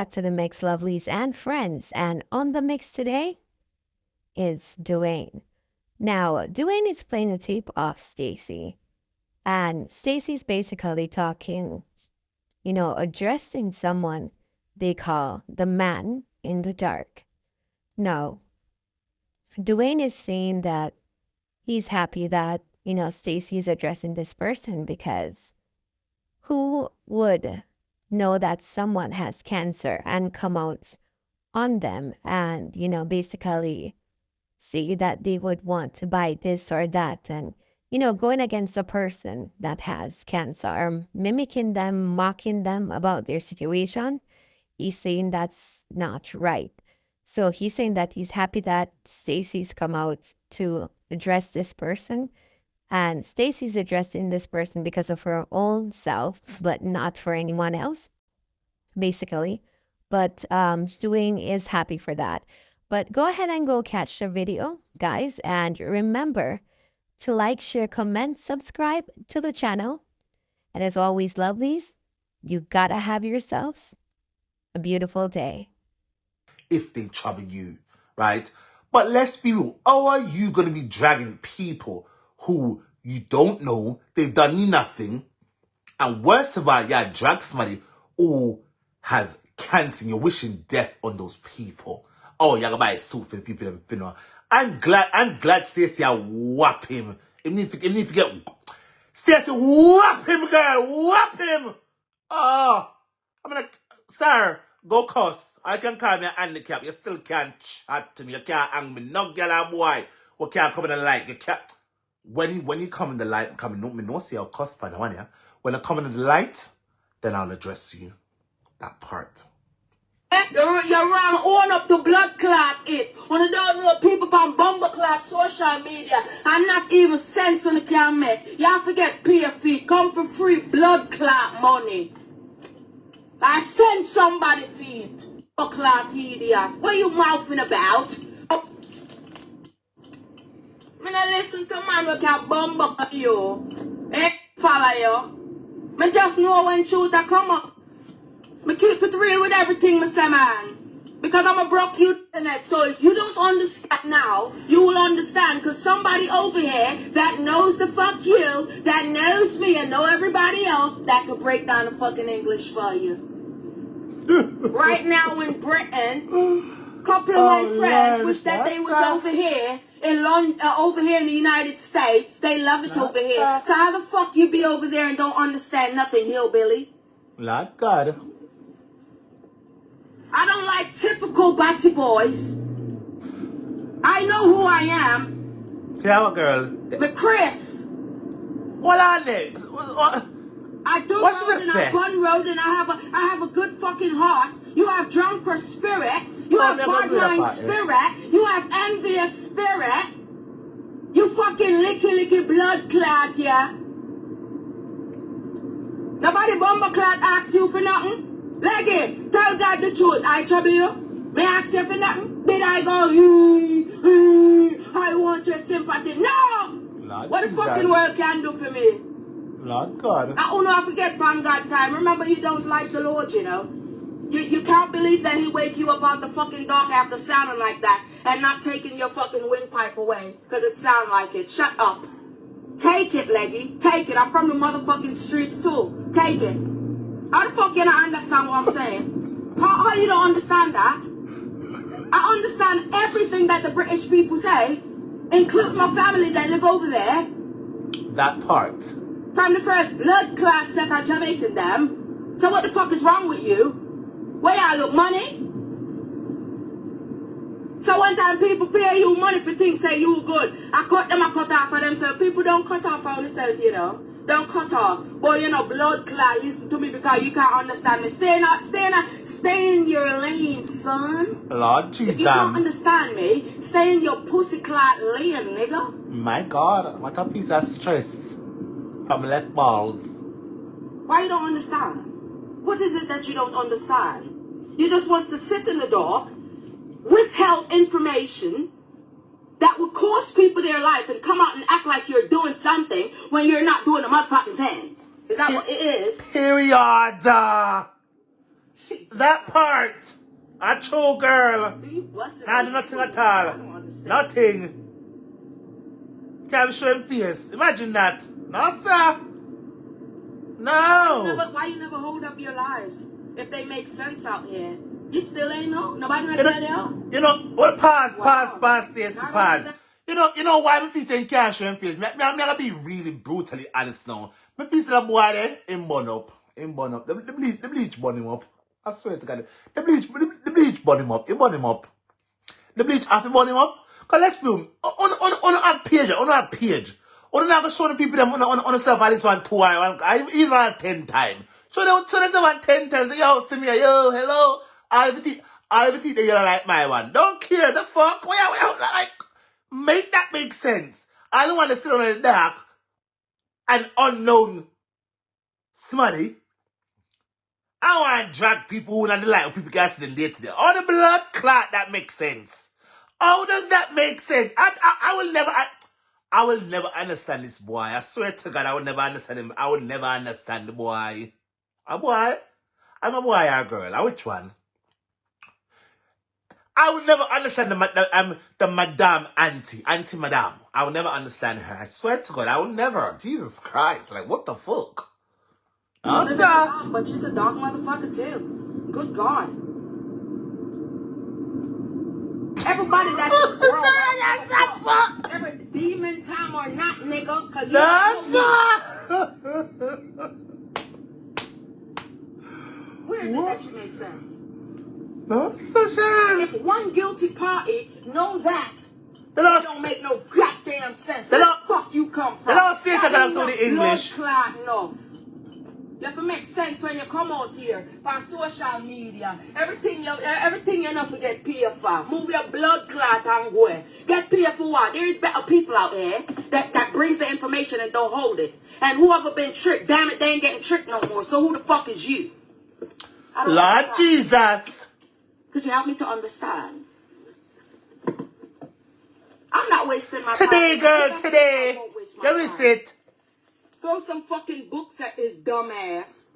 back to the Mix Lovelies and Friends. And on the mix today is Dwayne. Now, Dwayne is playing a tape of Stacy. And Stacy's basically talking, addressing someone they call the man in the dark. Now, Dwayne is saying that he's happy that, Stacy's addressing this person because who would know that someone has cancer and come out on them and, basically say that they would want to buy this or that and, going against a person that has cancer or mimicking them, mocking them about their situation. He's saying that's not right. So he's saying that he's happy that Stacy's come out to address this person. And Stacy's addressing this person because of her own self, but not for anyone else, basically. But Dwayne is happy for that. But go ahead and go catch the video, guys. And remember to like, share, comment, subscribe to the channel. And as always, lovelies, you gotta have yourselves a beautiful day. If they trouble you, right? But let's be real. How are you going to be dragging people who you don't know, they've done you nothing, and worse of all, you drag somebody who has cancer and you're wishing death on those people? Oh, you're gonna buy a suit for the people in funeral. I'm glad Stacy I whap him. Even if you get Stacy, whap him, girl, whap him. Oh, I'm like, sir, go cuss. I can call me a handicap. You still can't chat to me. You can't hang me. No girl or boy. We can't come in the light. You can't. When you come in the light, me no see how cuss by the one, yeah. When I come in the light, then I'll address you. That part. You're wrong. Own up to blood clot it. When I don't know people from bumble clot social media, I'm not even sense on the can make. Y'all forget pay a fee. Come for free blood clot money. I send somebody feet. A clot idiot. What you mouthing about? Oh. Me not listen to man who can bumble you. Follow you. Me just know when truth a come up. Me keep it real with everything, me say, man. Because I'm a broke internet. So if you don't understand now, you will understand. Because somebody over here that knows the fuck you, that knows me and know everybody else, that could break down the fucking English for you. Right now in Britain, couple of my friends wish that they was over here in London, over here in the United States. They love it over here. So how the fuck you be over there and don't understand nothing, hillbilly? Lord God. I don't like typical batty boys. I know who I am. Tell girl. But Chris. What are they? I do what road and I gun road and I have a good fucking heart. You have drunker spirit. You have bad mind spirit. You have envious spirit. You fucking licky blood clot, yeah. Nobody bumper clot asks you for nothing. Leggy, tell God the truth. I trouble you. May I ask you for nothing? Did I go, I want your sympathy? No! Lord what the Jesus. fucking world can do for me? Lord God. I don't know I forget from God time. Remember, you don't like the Lord, you know. You can't believe that he wake you up out the fucking dark after sounding like that and not taking your fucking windpipe away because it sound like it. Shut up. Take it, Leggy. Take it. I'm from the motherfucking streets too. Take it. How the fuck you not understand what I'm saying? How you don't understand that? I understand everything that the British people say, including my family that live over there. That part. From the first blood clots that are Jamaican them. So what the fuck is wrong with you? Where y'all look money? So one time people pay you money for things say you good. I cut off for them. So people don't cut off for themselves, you know. Don't cut off. Boy, you know, blood clot, listen to me because you can't understand me. Stay in your lane, son. Lord Jesus. If you don't understand me, stay in your pussy clot lane, nigga. My God, what a piece of stress from left balls. Why you don't understand? What is it that you don't understand? You just want to sit in the dark, withheld information that would cost people their life and come out and act like you're doing something when you're not doing a motherfucking thing. Is that what it is? Period. That part. A true girl. Do you bust it? Nah, do nothing at all. I don't understand. Nothing. Can't show him face. Imagine that. No, sir. No. Why you never hold up your lives if they make sense out here? You still ain't know. Nobody gonna tell you. You know, well, pause, Stacy, Not pause. only You know why me feel saying can't show him face? I'm gonna be really brutally honest now. Me feel say that boy there, him burn up. The bleach burn him up. I swear to God. The bleach burn him up. He burn him up. The bleach after burn him up. Cause let's be on a page. On not gonna show the people them on the self at least 1, 2, or even 10 times. So they 10 times. Yo, see me, yo, hello. All the teeth that you like my one. Don't care the fuck. Like, make that make sense. I don't want to sit on the dark and unknown smutty. I want to drag people who don't like people can see them day to day. All the blood clot that makes sense. How does that make sense? I will never understand this boy. I swear to God, I will never understand him. I will never understand the boy. A boy? I'm a boy or a girl? Which one? I will never understand the madame auntie madame. I will never understand her. I swear to God, I will never. Jesus Christ, like what the fuck? But she's a dark motherfucker too. Good God. Everybody that just grown every demon time or not, nigga, cause you where is it that you make sense? If one guilty party know that, it don't make no goddamn sense. Where the fuck you come from? They don't stay second to the English. Blood clot enough. You have to make sense when you come out here on social media. Everything you know to get paid for. Move your blood clot and go. Get paid for what? There is better people out there that brings the information and don't hold it. And whoever been tricked, damn it, they ain't getting tricked no more. So who the fuck is you? Lord Jesus. Could you help me to understand? I'm not wasting my time. Today, girl, today. Let me sit. Throw some fucking books at his dumb ass.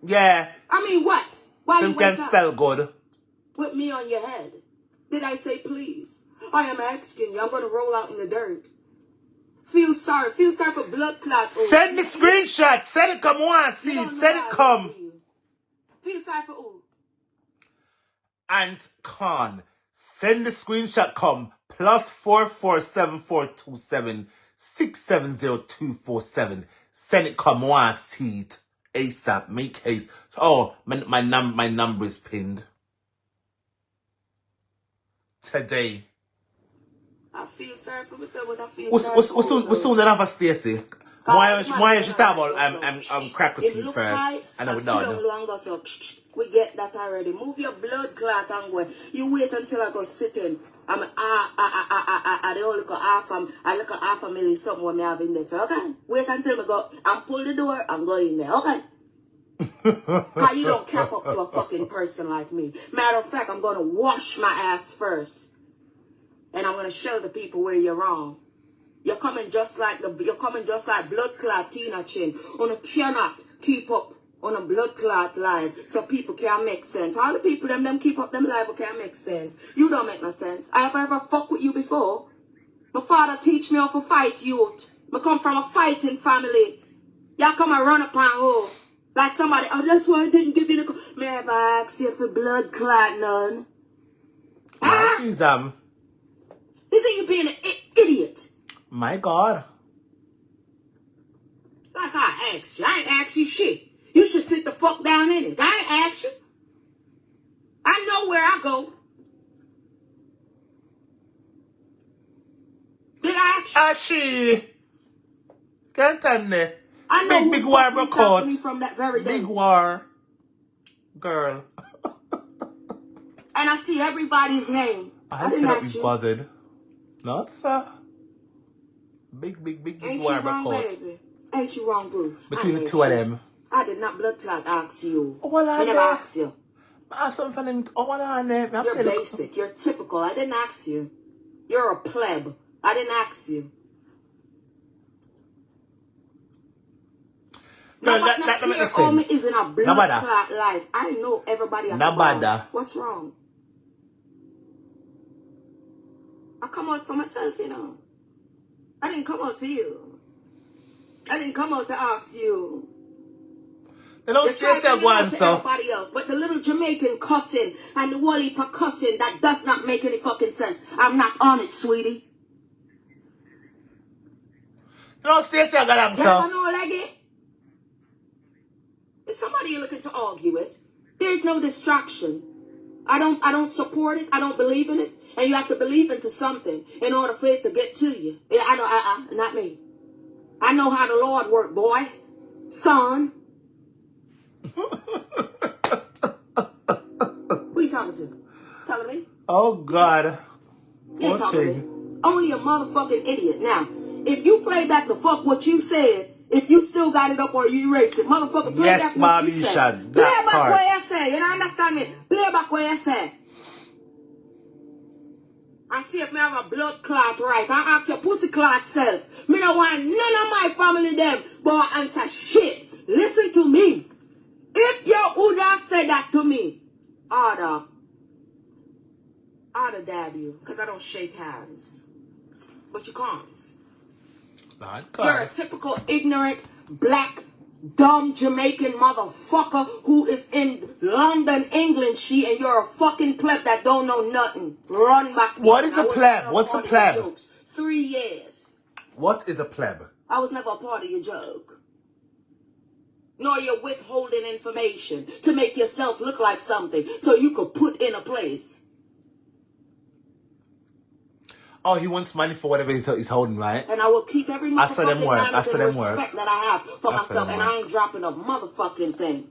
Yeah. I mean, what? Why you can spell good. Put me on your head. Did I say please? I am asking you. I'm going to roll out in the dirt. Feel sorry. Feel sorry for blood clots. Send the screenshot. Send it come on, see. Send it come. Feel sorry for who? And con. Send the screenshot come. +447427 670247. Send it come on, see it. ASAP. Make haste. Oh, my number is pinned. Today. I feel sorry for myself, but I feel sorry for we soon have a Stacy. Why you talk about crack with you first? And I would know. We get that already. Move your blood clot and go. You wait until I go sit in. I look at half a million something when I have in there. So, okay. Wait until I go and pull the door and go in there. Okay. Cause you don't cap up to a fucking person like me. Matter of fact, I'm gonna wash my ass first. And I'm gonna show the people where you're wrong. You're coming just like blood clot Tina Chin. You cannot keep up on a blood clot live so people can make sense. All the people them keep up them live can't make sense. You don't make no sense. I have ever fucked with you before. My father teach me how to fight youth. I come from a fighting family. Y'all come and run up on who? Like somebody, oh that's why I didn't give you the may I ever ask you for blood clot none? She's Isn't you being an idiot? My God. Like I asked you. I ain't asked you shit. You should sit the fuck down in it. I ain't asked you. I know where I go. Did I ask you? She. Can't tell me. I know big war broke out. From that very day. Big war. Girl. And I see everybody's name. I didn't ask you. Bothered. No, sir. Big war broke out. Baby? Ain't you wrong, boo? Between the two of them. I did not blood clot ask you. Oh, well, I never asked you. I have something for them. Oh, well, you're basic. You're typical. I didn't ask you. You're a pleb. I didn't ask you. Girl, Nobody that make no care all me sense. is in a blood clot life. I know everybody has a bad. What's wrong? I come out for myself, you know. I didn't come out for you. I didn't come out to ask you. They don't stay there one, so. Everybody else, but the little Jamaican cussing and the Wally cussing, that does not make any fucking sense. I'm not on it, sweetie. They don't stay there, galang, so. I know like it. It's somebody you're looking to argue with. There's no distraction. I don't support it. I don't believe in it. And you have to believe into something in order for it to get to you. Not me. I know how the Lord work, boy. Son. Who you talking to? Talking to me? Oh, God. You ain't talking to me. Only a motherfucking idiot. Now, if you play back the fuck what you said, if you still got it up or you erased it, motherfucker, play back what you said. Play back what I said. You know, understand me? Play back what I said. I see if me have a blood clot right. I ask your pussy clot self. Me no want none of my family them. But I answer shit. Listen to me. If you would have said that to me, I'd dab you. Because I don't shake hands. But you can't. You're a typical ignorant, black, dumb Jamaican motherfucker who is in London, England, and you're a fucking pleb that don't know nothing. Run back. What is a pleb? What's a pleb? 3 years. What is a pleb? I was never a part of your joke. Nor you're withholding information to make yourself look like something so you could put in a place. Oh, he wants money for whatever he's holding, right? And I will keep every motherfucking respect that I have for myself, and I ain't dropping a motherfucking thing.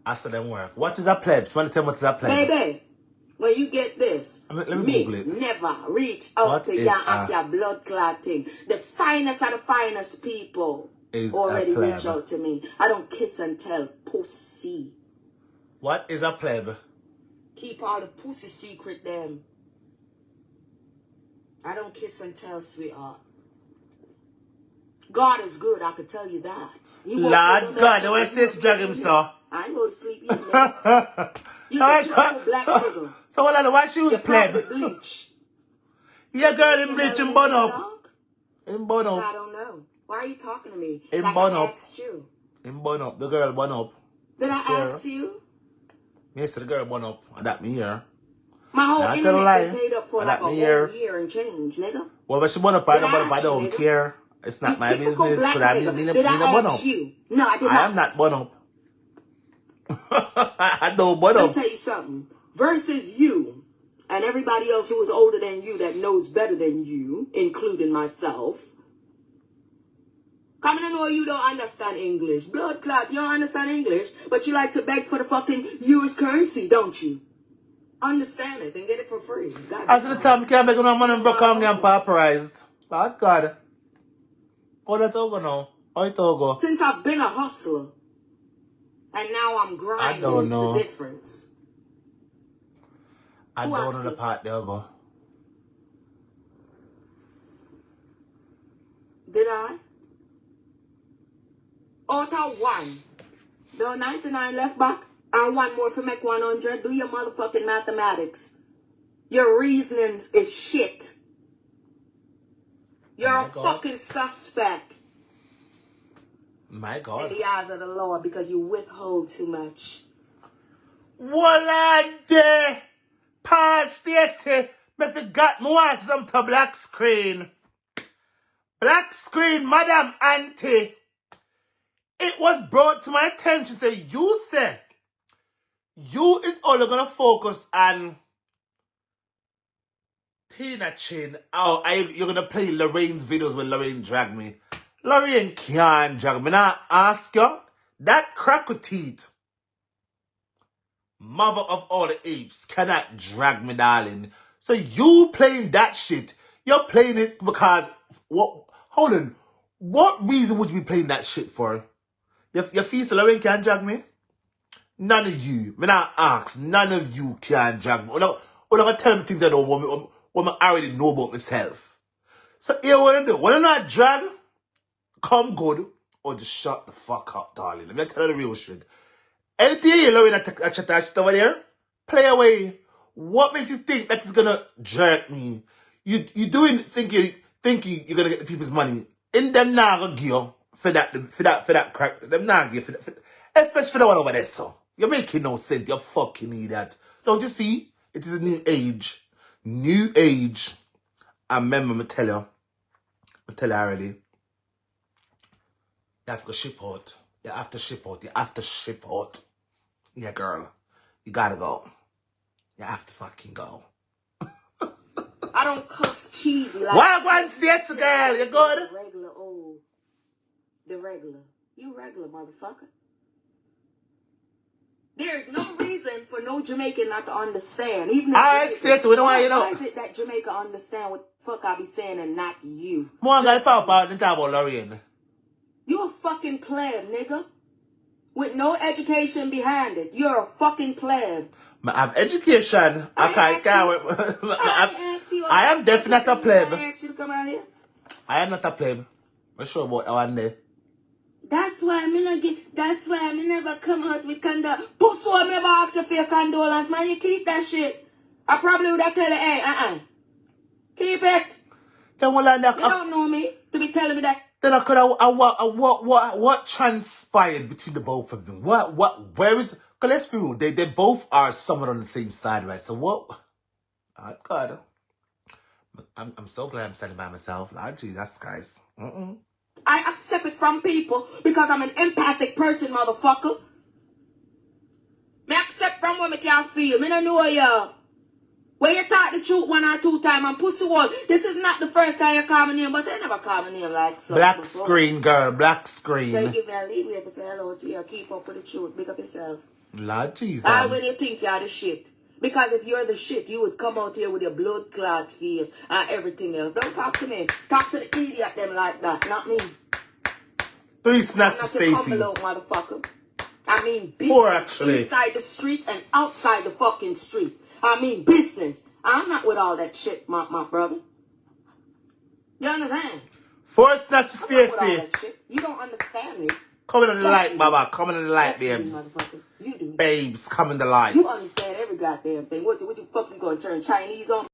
I saw them work. What is a pleb? Somebody tell me what is a pleb? Baby, when you get this, let me Google it. Never reach out to your ask your blood clot thing. The finest of the finest people already reach out to me. I don't kiss and tell pussy. What is a pleb? Keep all the pussy secret, them. I don't kiss and tell, sweetheart. God is good, I could tell you that. Lord God, the way Stacy drag him, so. I ain't go to sleep either. You're a typical black nigga. So why she was pleb? Bleach. Yeah, girl, in bleach and bun up. In bun up. I don't know. Why are you talking to me? In like bun I up. asked you. In bun up. The girl bun up. Did I ask you? Yes, the girl bun up. That me here. My whole internet been paid up for like a whole year and change, nigga. Well, but she bun up, I don't care. It's not my business. So that means me bun up. No, I did not. I am not bun up. I don't bun up. Let me tell you something. Versus you and everybody else who is older than you that knows better than you, including myself. Come to know you don't understand English. Blood clot, you don't understand English, but you like to beg for the fucking US currency, don't you? Understand it and get it for free. As the time you can't make no money and broke on and pauperized. Lord God. How that all go now? How it all go? Since I've been a hustler. And now I'm grinding. I don't know. It's a difference. I don't know the part they'll go. Did I? Out of one. There are 99 left back. And one more for make 100. Do your motherfucking mathematics. Your reasonings is shit. You're a fucking suspect. My God. In the eyes of the Lord because you withhold too much. Walade. Pause Stacy. Me forgot me want some to black screen. Black screen, Madam Auntie. It was brought to my attention. So you said you is only gonna focus on Tina Chin. Oh, you're gonna play Lorraine's videos when Lorraine drag me. Lorraine can't drag me. Now ask you, that crack with teeth, mother of all the apes, cannot drag me, darling. So you playing that shit. You're playing it because what? Hold on. What reason would you be playing that shit for? You feel so Lorraine can't drag me? None of you. Me not ask. None of you can drag me. Or not gonna tell me things I don't want me. What I already know about myself. So here what I do. When I not drag, come good. or just shut the fuck up, darling. Let me tell you the real shit. Anything you love in a chat over there, play away. What makes you think that is gonna jerk me? You thinking you're gonna get the people's money. In them now gonna give you for that crack. Them now give for that, especially for the one over there, so. You're making no sense, you fucking idiot. Don't you see? It is a new age. New age. I remember I tell you already. You have to ship out. You have to ship out. Yeah, girl. You gotta go. You have to fucking go. I don't cuss cheesy like Why once this girl? You good? The regular. You regular, motherfucker. There's no reason for no Jamaican not to understand. Even if Alright, Stacy, we don't want you know. Why is it that Jamaica understand what the fuck I be saying and not you? More guys talk about the talk about Lorraine. You a fucking pleb, nigga. With no education behind it. You're a fucking pleb. I have education. I am definitely not a pleb. I asked you to come out here. I am not a pleb. I'm sure about that one day. That's why I never come out with condolence. Pussy, I never ask you for your condolence, man. You keep that shit. I probably would have tell you, hey, keep it. Then You don't know me to be telling me that. Then I could what transpired between the both of them? Where is? Cause let's be real, they both are somewhat on the same side, right? So what? Oh God, I'm so glad I'm standing by myself. Like, gee, that's guys. I accept it from people because I'm an empathic person, motherfucker. Me accept from what me can feel. Me don't know you. When you talk the truth 1 or 2 times and pussy one, this is not the first time you call my name, but I never call my name like so. Black screen, girl, black screen. So you give me a lead way to say hello to you. Keep up with the truth. Big up yourself. Lord Jesus. Why would you think you're the shit? Because if you're the shit, you would come out here with your blood clot face and everything else. Don't talk to me. Talk to the idiot them like that, not me. 3 snaps for Stacy. I'm not your motherfucker. I mean business. 4 actually. Inside the streets and outside the fucking streets. I mean business. I'm not with all that shit, my brother. You understand? 4 snaps for I'm not with all Stacy. that shit. You don't understand me. Come in the light, Baba. Come in the light, babes. You do. Babes, come in the light. You understand every goddamn thing. What the fuck you gonna turn Chinese on?